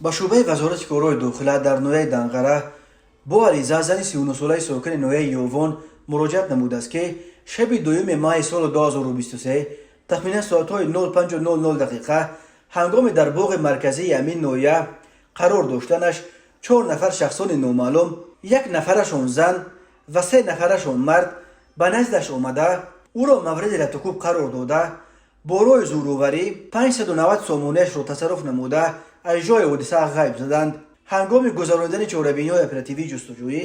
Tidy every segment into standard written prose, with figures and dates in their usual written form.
ба шӯъбаи вазорати корҳои дохила дар ноҳияи Данғара бо ариза зани 39 солаи сокини ноҳияи Ёвон муроҷиат намудааст, ки шаби 2 майи соли 2023 тахминан соатҳои 05:00 ҳангоми дар боғи марказии ҳамин ноҳия қарор доштанаш 4 нафар шахсони номаълум, 1 нафарашон зан ва 3 нафарашон мард ба наздаш омада ӯро мавриди ратукуб қарор дода, бо роҳи зӯроварӣ 590 сомониашро тасарруф намуда аз ҷои ҳодиса ғайб заданд. ҳангоми гузарондани чорабиниҳои оперативии ҷустуҷӯӣ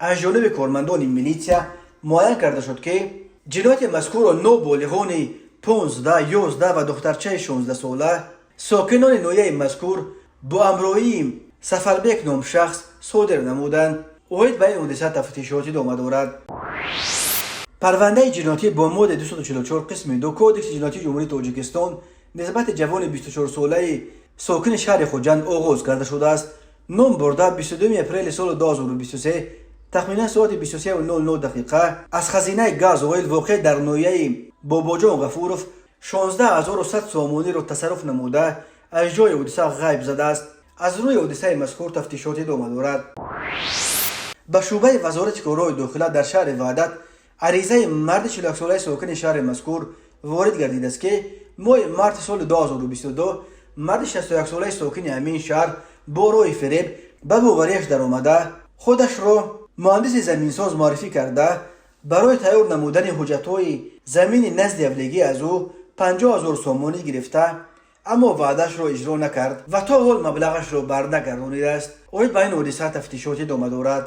аз ҷониби кормандони милитсия муайян карда шуд, ки ҷинояти мазкурро ноболиғони 15, 11 ва духтарчаи 16 сола сокинони ноҳияи мазкур бо ҳамроҳии Сафарбек ном шахс содир намуданд. оид ба ин ҳодиса тафтишот идома дорад. парвандаи ҷиноятӣ бо моддаи 244 қисми 2 кодекси ҷиноятии ҷумҳурии Тоҷикистон нисбати ҷавони 24-солаи сокини шаҳри Хуҷанд оғоз карда шудааст. ном бурда 22 апрели соли 2023 тахминан соати 23:00 аз хазинаи газ оил воқеъ дар ноҳияи Бобоҷон Ғафуров 16100 сомониро тасарруф намуда аз ҷои ҳодиса ғайб задааст. аз рӯи ҳодисаи мазкур тафтишот идома дорад. ба шӯъбаи вазорати корҳои дохила дар шаҳри Ваҳдат аризаи марди 41 солаи сокини шаҳри мазкур ворид гардидааст, ки моҳи марти соли 2022 марди 61 солаи сокини ҳамин шаҳр бо роҳи фиреб ба боварияш даромада худашро муҳандиси заминсоз муаррифӣ карда барои тайёр намудани ҳуҷҷатҳои замини назди ҳафтагӣ аз ӯ 50 000 сомонӣ гирифта, аммо ваъдашро иҷро накард ва то ҳол маблағашро барнагардонидааст. оид ба ин ҳодиса тафтишот идома дорад.